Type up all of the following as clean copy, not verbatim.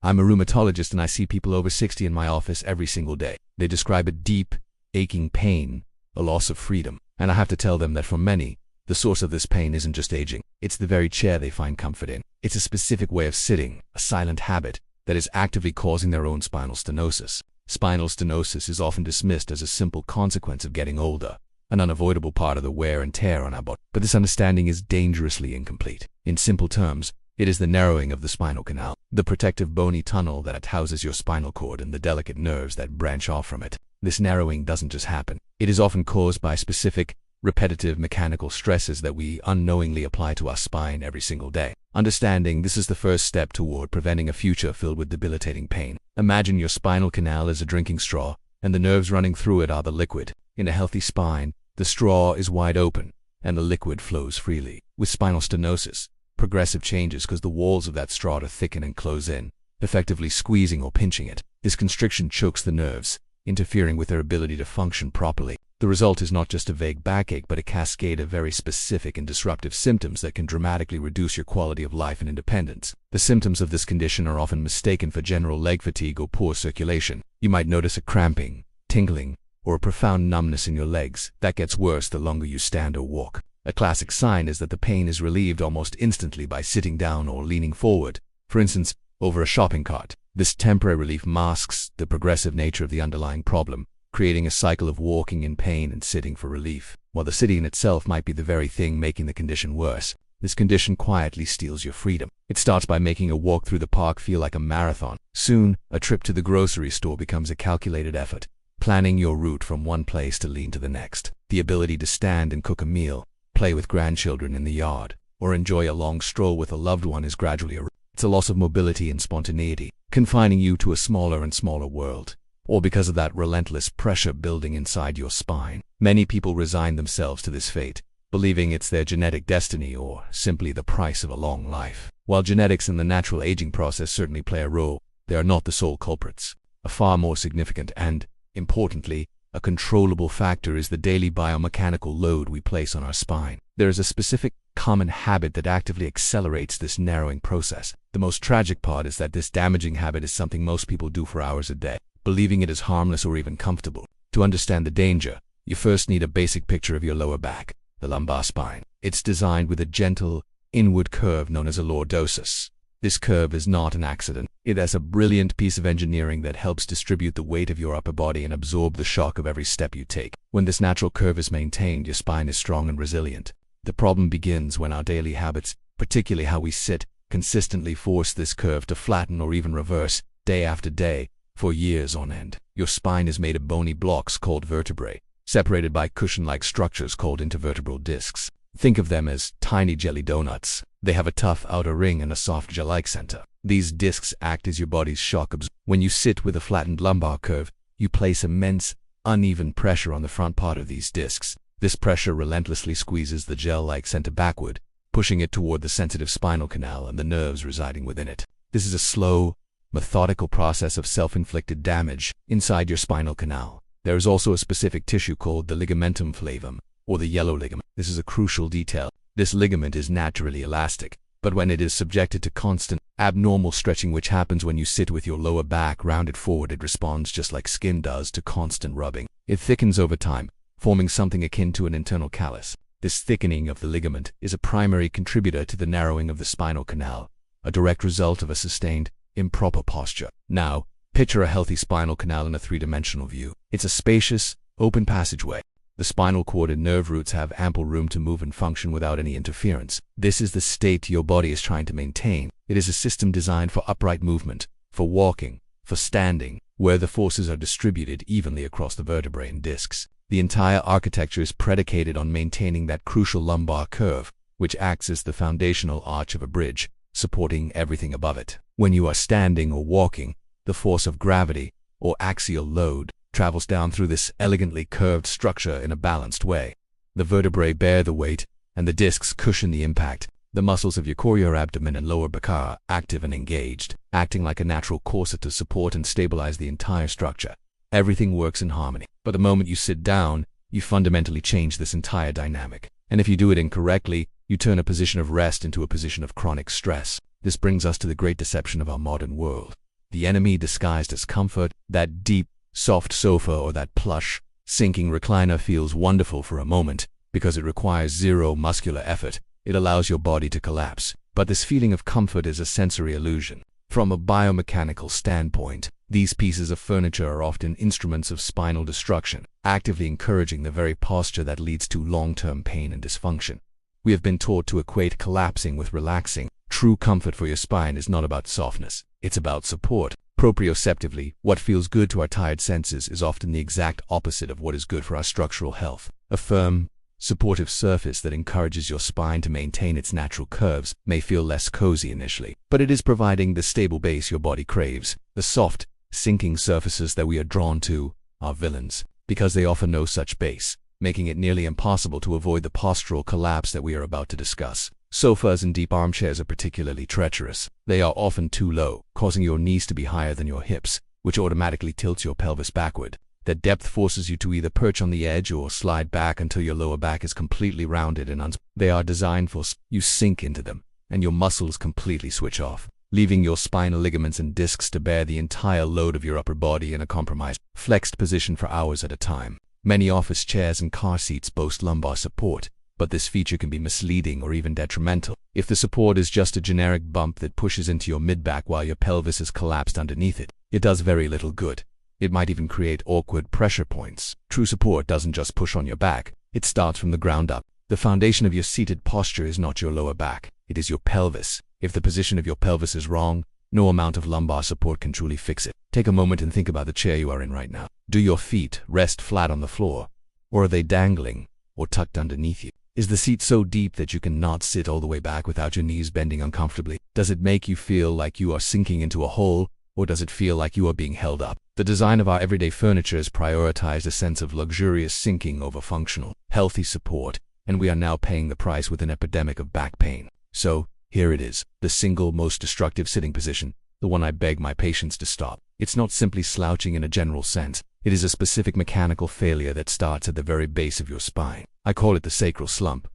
I'm a rheumatologist and I see people over 60 in my office every single day. They describe a deep, aching pain, a loss of freedom. And I have to tell them that for many, the source of this pain isn't just aging. It's the very chair they find comfort in. It's a specific way of sitting, a silent habit that is actively causing their own spinal stenosis. Spinal stenosis is often dismissed as a simple consequence of getting older, an unavoidable part of the wear and tear on our body. But this understanding is dangerously incomplete. In simple terms, it is the narrowing of the spinal canal, the protective bony tunnel that houses your spinal cord and the delicate nerves that branch off from it. This narrowing doesn't just happen. It is often caused by specific, repetitive mechanical stresses that we unknowingly apply to our spine every single day. Understanding this is the first step toward preventing a future filled with debilitating pain. Imagine your spinal canal as a drinking straw, and the nerves running through it are the liquid. In a healthy spine, the straw is wide open, and the liquid flows freely. With spinal stenosis, progressive changes cause the walls of that straw to thicken and close in, effectively squeezing or pinching it. This constriction chokes the nerves, interfering with their ability to function properly. The result is not just a vague backache, but a cascade of very specific and disruptive symptoms that can dramatically reduce your quality of life and independence. The symptoms of this condition are often mistaken for general leg fatigue or poor circulation. You might notice a cramping, tingling, or a profound numbness in your legs that gets worse the longer you stand or walk. A classic sign is that the pain is relieved almost instantly by sitting down or leaning forward, for instance, over a shopping cart. This temporary relief masks the progressive nature of the underlying problem, creating a cycle of walking in pain and sitting for relief. While the sitting in itself might be the very thing making the condition worse, this condition quietly steals your freedom. It starts by making a walk through the park feel like a marathon. Soon, a trip to the grocery store becomes a calculated effort, planning your route from one place to lean to the next. The ability to stand and cook a meal, play with grandchildren in the yard, or enjoy a long stroll with a loved one is gradually eroded. It's a loss of mobility and spontaneity, confining you to a smaller and smaller world, all because of that relentless pressure building inside your spine. Many people resign themselves to this fate, believing it's their genetic destiny or simply the price of a long life. While genetics and the natural aging process certainly play a role, they are not the sole culprits. A far more significant and, importantly, a controllable factor is the daily biomechanical load we place on our spine. There is a specific, common habit that actively accelerates this narrowing process. The most tragic part is that this damaging habit is something most people do for hours a day, believing it is harmless or even comfortable. To understand the danger, you first need a basic picture of your lower back, the lumbar spine. It's designed with a gentle, inward curve known as a lordosis. This curve is not an accident. It is a brilliant piece of engineering that helps distribute the weight of your upper body and absorb the shock of every step you take. When this natural curve is maintained, your spine is strong and resilient. The problem begins when our daily habits, particularly how we sit, consistently force this curve to flatten or even reverse, day after day, for years on end. Your spine is made of bony blocks called vertebrae, separated by cushion-like structures called intervertebral discs. Think of them as tiny jelly donuts. They have a tough outer ring and a soft gel-like center. These discs act as your body's shock absorber. When you sit with a flattened lumbar curve, you place immense, uneven pressure on the front part of these discs. This pressure relentlessly squeezes the gel-like center backward, pushing it toward the sensitive spinal canal and the nerves residing within it. This is a slow, methodical process of self-inflicted damage inside your spinal canal. There is also a specific tissue called the ligamentum flavum, or the yellow ligament. This is a crucial detail. This ligament is naturally elastic, but when it is subjected to constant, abnormal stretching, which happens when you sit with your lower back rounded forward, it responds just like skin does to constant rubbing. It thickens over time, forming something akin to an internal callus. This thickening of the ligament is a primary contributor to the narrowing of the spinal canal, a direct result of a sustained, improper posture. Now, picture a healthy spinal canal in a three-dimensional view. It's a spacious, open passageway. The spinal cord and nerve roots have ample room to move and function without any interference. This is the state your body is trying to maintain. It is a system designed for upright movement, for walking, for standing, where the forces are distributed evenly across the vertebrae and discs. The entire architecture is predicated on maintaining that crucial lumbar curve, which acts as the foundational arch of a bridge, supporting everything above it. When you are standing or walking, the force of gravity, or axial load, travels down through this elegantly curved structure in a balanced way. The vertebrae bear the weight, and the discs cushion the impact. The muscles of your core, your abdomen, and lower back are active and engaged, acting like a natural corset to support and stabilize the entire structure. Everything works in harmony. But the moment you sit down, you fundamentally change this entire dynamic. And if you do it incorrectly, you turn a position of rest into a position of chronic stress. This brings us to the great deception of our modern world. the enemy disguised as comfort. That deep, soft sofa or that plush, sinking recliner feels wonderful for a moment because it requires zero muscular effort. It allows your body to collapse. But this feeling of comfort is a sensory illusion. From a biomechanical standpoint, these pieces of furniture are often instruments of spinal destruction, actively encouraging the very posture that leads to long-term pain and dysfunction. We have been taught to equate collapsing with relaxing. True comfort for your spine is not about softness, it's about support. Proprioceptively, what feels good to our tired senses is often the exact opposite of what is good for our structural health. A firm, supportive surface that encourages your spine to maintain its natural curves may feel less cozy initially, but it is providing the stable base your body craves. The soft, sinking surfaces that we are drawn to are villains, because they offer no such base, making it nearly impossible to avoid the postural collapse that we are about to discuss. Sofas and deep armchairs are particularly treacherous. They are often too low, causing your knees to be higher than your hips, which automatically tilts your pelvis backward. That depth forces you to either perch on the edge or slide back until your lower back is completely rounded and They are designed for you sink into them, and your muscles completely switch off, leaving your spinal ligaments and discs to bear the entire load of your upper body in a compromised, flexed position for hours at a time. Many office chairs and car seats boast lumbar support, but this feature can be misleading or even detrimental. If the support is just a generic bump that pushes into your mid-back while your pelvis is collapsed underneath it, it does very little good. It might even create awkward pressure points. True support doesn't just push on your back, it starts from the ground up. The foundation of your seated posture is not your lower back, it is your pelvis. If the position of your pelvis is wrong, no amount of lumbar support can truly fix it. Take a moment and think about the chair you are in right now. Do your feet rest flat on the floor, or are they dangling or tucked underneath you? Is the seat so deep that you cannot sit all the way back without your knees bending uncomfortably? Does it make you feel like you are sinking into a hole, or does it feel like you are being held up? The design of our everyday furniture has prioritized a sense of luxurious sinking over functional, healthy support, and we are now paying the price with an epidemic of back pain. So, here it is, the single most destructive sitting position, the one I beg my patients to stop. It's not simply slouching in a general sense, it is a specific mechanical failure that starts at the very base of your spine. I call it the sacral slump,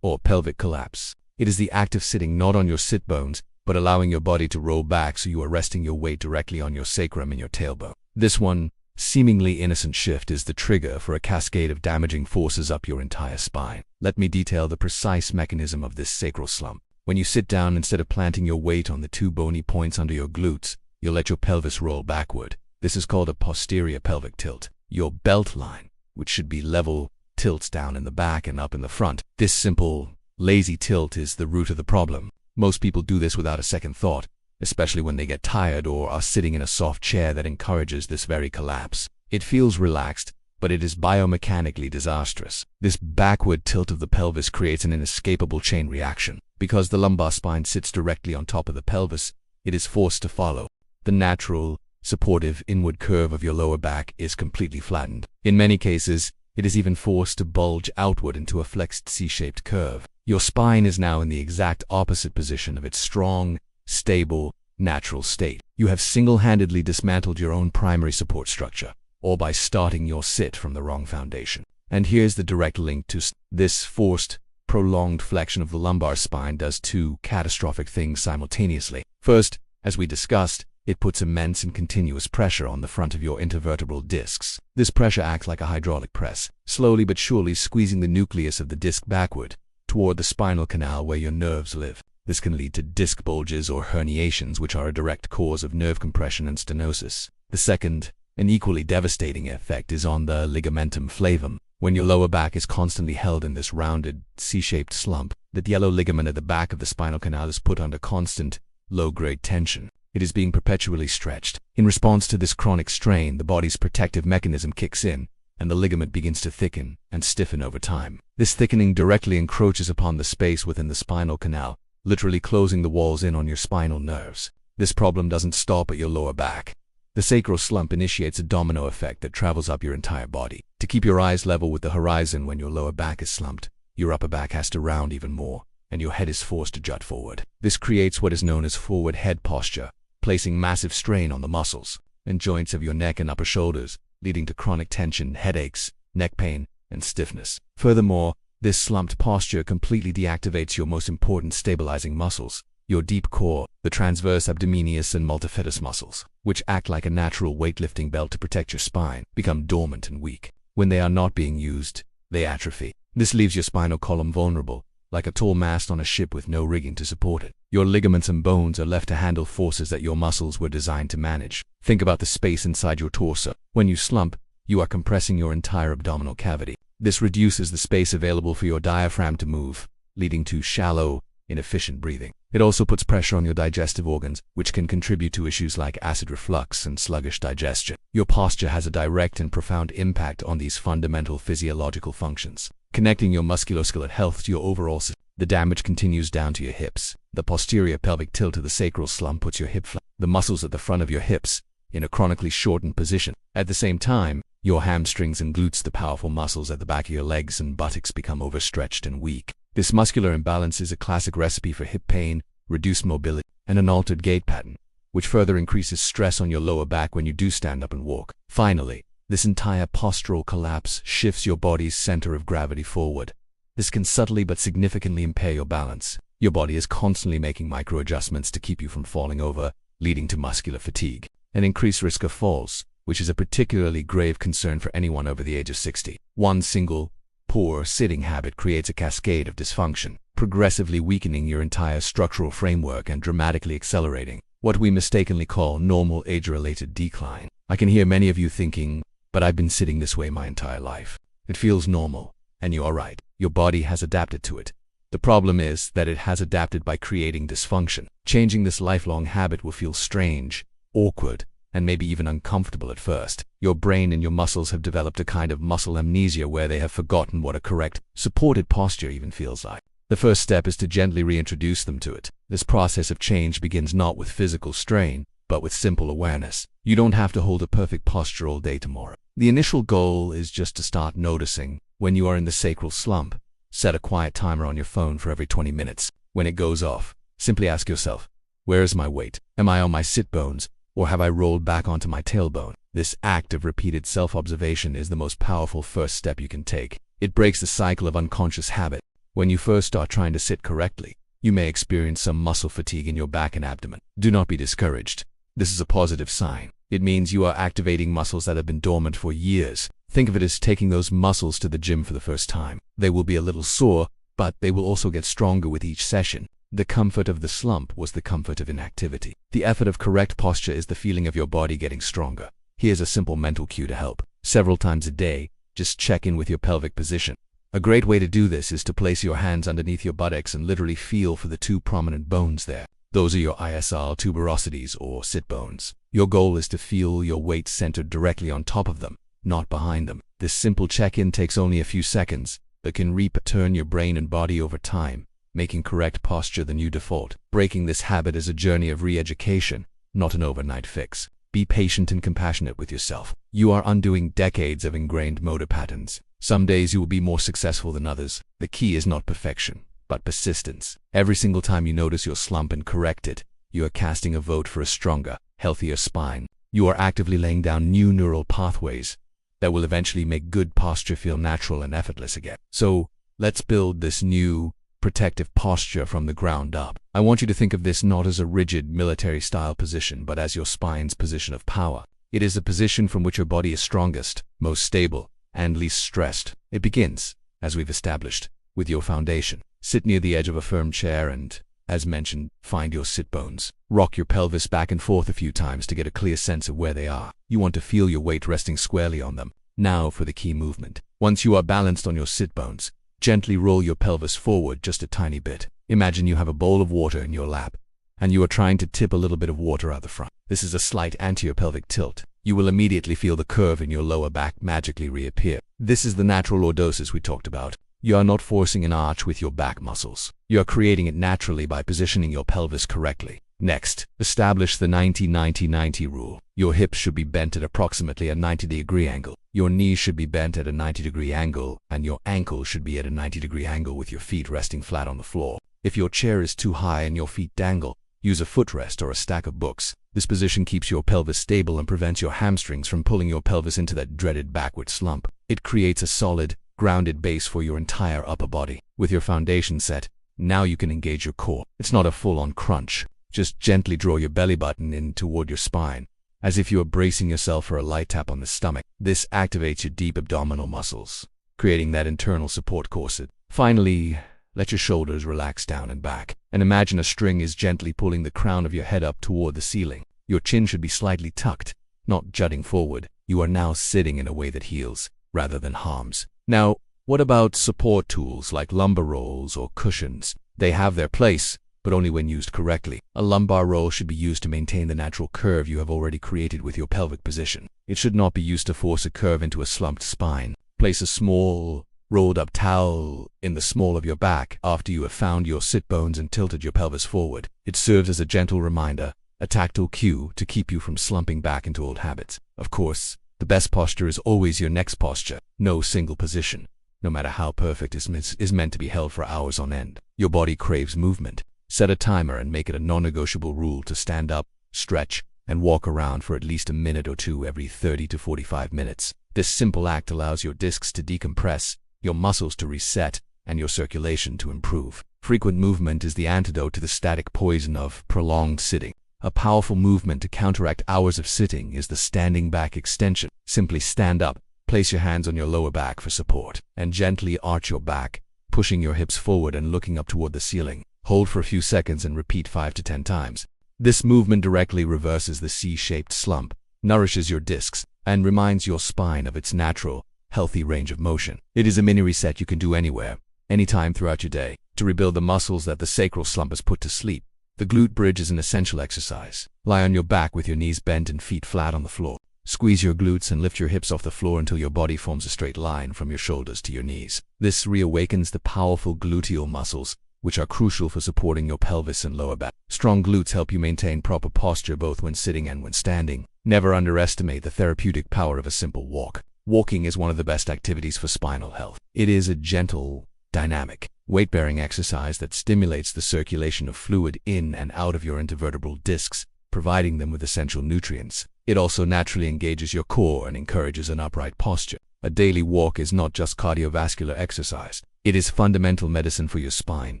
or pelvic collapse. It is the act of sitting not on your sit bones, but allowing your body to roll back so you are resting your weight directly on your sacrum and your tailbone. This one, seemingly innocent shift is the trigger for a cascade of damaging forces up your entire spine. Let me detail the precise mechanism of this sacral slump. When you sit down, instead of planting your weight on the two bony points under your glutes, you'll let your pelvis roll backward. This is called a posterior pelvic tilt. Your belt line, which should be level, tilts down in the back and up in the front. This simple, lazy tilt is the root of the problem. Most people do this without a second thought, especially when they get tired or are sitting in a soft chair that encourages this very collapse. It feels relaxed, but it is biomechanically disastrous. This backward tilt of the pelvis creates an inescapable chain reaction. Because the lumbar spine sits directly on top of the pelvis, it is forced to follow. The natural, supportive inward curve of your lower back is completely flattened. In many cases, it is even forced to bulge outward into a flexed C-shaped curve. Your spine is now in the exact opposite position of its strong, stable, natural state. You have single-handedly dismantled your own primary support structure, all by starting your sit from the wrong foundation. And here's the direct link to this forced, prolonged flexion of the lumbar spine does two catastrophic things simultaneously. First, as we discussed, it puts immense and continuous pressure on the front of your intervertebral discs. This pressure acts like a hydraulic press, slowly but surely squeezing the nucleus of the disc backward, toward the spinal canal where your nerves live. This can lead to disc bulges or herniations, which are a direct cause of nerve compression and stenosis. The second, an equally devastating effect, is on the ligamentum flavum. When your lower back is constantly held in this rounded, C-shaped slump, the yellow ligament at the back of the spinal canal is put under constant, low-grade tension. It is being perpetually stretched. In response to this chronic strain, the body's protective mechanism kicks in, and the ligament begins to thicken and stiffen over time. This thickening directly encroaches upon the space within the spinal canal, literally closing the walls in on your spinal nerves. This problem doesn't stop at your lower back. The sacral slump initiates a domino effect that travels up your entire body. To keep your eyes level with the horizon when your lower back is slumped, your upper back has to round even more, and your head is forced to jut forward. This creates what is known as forward head posture, placing massive strain on the muscles and joints of your neck and upper shoulders, leading to chronic tension, headaches, neck pain, and stiffness. Furthermore, this slumped posture completely deactivates your most important stabilizing muscles, Your deep core, the transverse abdominis and multifidus muscles, which act like a natural weightlifting belt to protect your spine, become dormant and weak. When they are not being used, they atrophy. This leaves your spinal column vulnerable, like a tall mast on a ship with no rigging to support it. Your ligaments and bones are left to handle forces that your muscles were designed to manage. Think about the space inside your torso. When you slump, you are compressing your entire abdominal cavity. This reduces the space available for your diaphragm to move, leading to shallow, inefficient breathing. It also puts pressure on your digestive organs, which can contribute to issues like acid reflux and sluggish digestion. Your posture has a direct and profound impact on these fundamental physiological functions, connecting your musculoskeletal health to your overall system. The damage continues down to your hips. The posterior pelvic tilt to the sacral slump puts your hip flat. The muscles at the front of your hips in a chronically shortened position. At the same time, your hamstrings and glutes, the powerful muscles at the back of your legs and buttocks, become overstretched and weak. This muscular imbalance is a classic recipe for hip pain, reduced mobility, and an altered gait pattern, which further increases stress on your lower back when you do stand up and walk. Finally, this entire postural collapse shifts your body's center of gravity forward. This can subtly but significantly impair your balance. Your body is constantly making micro-adjustments to keep you from falling over, leading to muscular fatigue, and increased risk of falls, which is a particularly grave concern for anyone over the age of 60. One single, poor sitting habit creates a cascade of dysfunction, progressively weakening your entire structural framework and dramatically accelerating what we mistakenly call normal age-related decline. I can hear many of you thinking, but I've been sitting this way my entire life. It feels normal, and you are right. Your body has adapted to it. The problem is that it has adapted by creating dysfunction. Changing this lifelong habit will feel strange, awkward, and maybe even uncomfortable at first. Your brain and your muscles have developed a kind of muscle amnesia where they have forgotten what a correct, supported posture even feels like. The first step is to gently reintroduce them to it. This process of change begins not with physical strain, but with simple awareness. You don't have to hold a perfect posture all day tomorrow. The initial goal is just to start noticing when you are in the sacral slump. Set a quiet timer on your phone for every 20 minutes. When it goes off, simply ask yourself, where is my weight? Am I on my sit bones, or have I rolled back onto my tailbone? This act of repeated self-observation is the most powerful first step you can take. It breaks the cycle of unconscious habit. When you first start trying to sit correctly, you may experience some muscle fatigue in your back and abdomen. Do not be discouraged. This is a positive sign. It means you are activating muscles that have been dormant for years. Think of it as taking those muscles to the gym for the first time. They will be a little sore, but they will also get stronger with each session. The comfort of the slump was the comfort of inactivity. The effort of correct posture is the feeling of your body getting stronger. Here's a simple mental cue to help. Several times a day, just check in with your pelvic position. A great way to do this is to place your hands underneath your buttocks and literally feel for the two prominent bones there. Those are your ISR tuberosities or sit bones. Your goal is to feel your weight centered directly on top of them, not behind them. This simple check-in takes only a few seconds, but can return your brain and body over time, making correct posture the new default. Breaking this habit is a journey of re-education, not an overnight fix. Be patient and compassionate with yourself. You are undoing decades of ingrained motor patterns. Some days you will be more successful than others. The key is not perfection, but persistence. Every single time you notice your slump and correct it, you are casting a vote for a stronger, healthier spine. You are actively laying down new neural pathways that will eventually make good posture feel natural and effortless again. So, let's build this new, protective posture from the ground up. I want you to think of this not as a rigid military-style position, but as your spine's position of power. It is a position from which your body is strongest, most stable, and least stressed. It begins, as we've established, with your foundation. Sit near the edge of a firm chair and, as mentioned, find your sit bones. Rock your pelvis back and forth a few times to get a clear sense of where they are. You want to feel your weight resting squarely on them. Now for the key movement. Once you are balanced on your sit bones, gently roll your pelvis forward just a tiny bit. Imagine you have a bowl of water in your lap, and you are trying to tip a little bit of water out the front. This is a slight anterior pelvic tilt. You will immediately feel the curve in your lower back magically reappear. This is the natural lordosis we talked about. You are not forcing an arch with your back muscles. You are creating it naturally by positioning your pelvis correctly. Next, establish the 90-90-90 rule. Your hips should be bent at approximately a 90-degree angle. Your knees should be bent at a 90-degree angle, and your ankles should be at a 90-degree angle with your feet resting flat on the floor. If your chair is too high and your feet dangle, use a footrest or a stack of books. This position keeps your pelvis stable and prevents your hamstrings from pulling your pelvis into that dreaded backward slump. It creates a solid, grounded base for your entire upper body. With your foundation set, Now you can engage your core. It's not a full-on crunch. Just gently draw your belly button in toward your spine, as if you are bracing yourself for a light tap on the stomach. This activates your deep abdominal muscles, creating that internal support corset. Finally, let your shoulders relax down and back, and imagine a string is gently pulling the crown of your head up toward the ceiling. Your chin should be slightly tucked, not jutting forward. You are now sitting in a way that heals, rather than harms. Now, what about support tools like lumbar rolls or cushions? They have their place, but only when used correctly. A lumbar roll should be used to maintain the natural curve you have already created with your pelvic position. It should not be used to force a curve into a slumped spine. Place a small, rolled-up towel in the small of your back after you have found your sit bones and tilted your pelvis forward. It serves as a gentle reminder, a tactile cue to keep you from slumping back into old habits. Of course, the best posture is always your next posture. No single position, no matter how perfect, is meant to be held for hours on end. Your body craves movement. Set a timer and make it a non-negotiable rule to stand up, stretch, and walk around for at least a minute or two every 30 to 45 minutes. This simple act allows your discs to decompress, your muscles to reset, and your circulation to improve. Frequent movement is the antidote to the static poison of prolonged sitting. A powerful movement to counteract hours of sitting is the standing back extension. Simply stand up, place your hands on your lower back for support, and gently arch your back, pushing your hips forward and looking up toward the ceiling. Hold for a few seconds and repeat 5 to 10 times. This movement directly reverses the C-shaped slump, nourishes your discs, and reminds your spine of its natural, healthy range of motion. It is a mini reset you can do anywhere, anytime throughout your day, to rebuild the muscles that the sacral slump has put to sleep. The glute bridge is an essential exercise. Lie on your back with your knees bent and feet flat on the floor. Squeeze your glutes and lift your hips off the floor until your body forms a straight line from your shoulders to your knees. This reawakens the powerful gluteal muscles, which are crucial for supporting your pelvis and lower back. Strong glutes help you maintain proper posture both when sitting and when standing. Never underestimate the therapeutic power of a simple walk. Walking is one of the best activities for spinal health. It is a gentle, dynamic, weight-bearing exercise that stimulates the circulation of fluid in and out of your intervertebral discs, providing them with essential nutrients. It also naturally engages your core and encourages an upright posture. A daily walk is not just cardiovascular exercise. It is fundamental medicine for your spine,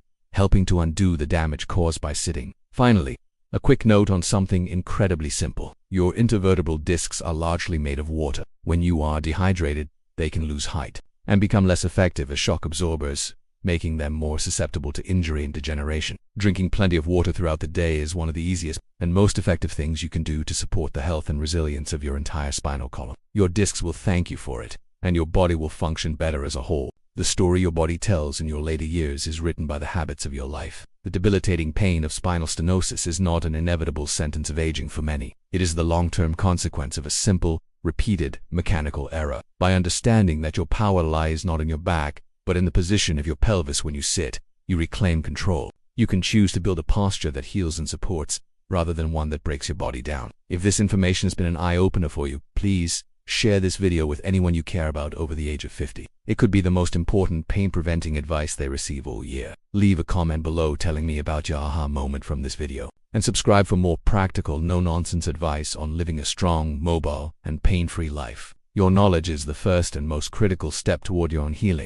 helping to undo the damage caused by sitting. Finally, a quick note on something incredibly simple. Your intervertebral discs are largely made of water. When you are dehydrated, they can lose height and become less effective as shock absorbers, making them more susceptible to injury and degeneration. Drinking plenty of water throughout the day is one of the easiest and most effective things you can do to support the health and resilience of your entire spinal column. Your discs will thank you for it, and your body will function better as a whole. The story your body tells in your later years is written by the habits of your life. The debilitating pain of spinal stenosis is not an inevitable sentence of aging for many. It is the long-term consequence of a simple, repeated, mechanical error. By understanding that your power lies not in your back, but in the position of your pelvis when you sit, you reclaim control. You can choose to build a posture that heals and supports, rather than one that breaks your body down. If this information has been an eye-opener for you, please share this video with anyone you care about over the age of 50. It could be the most important pain-preventing advice they receive all year. Leave a comment below telling me about your aha moment from this video. And subscribe for more practical, no-nonsense advice on living a strong, mobile, and pain-free life. Your knowledge is the first and most critical step toward your own healing.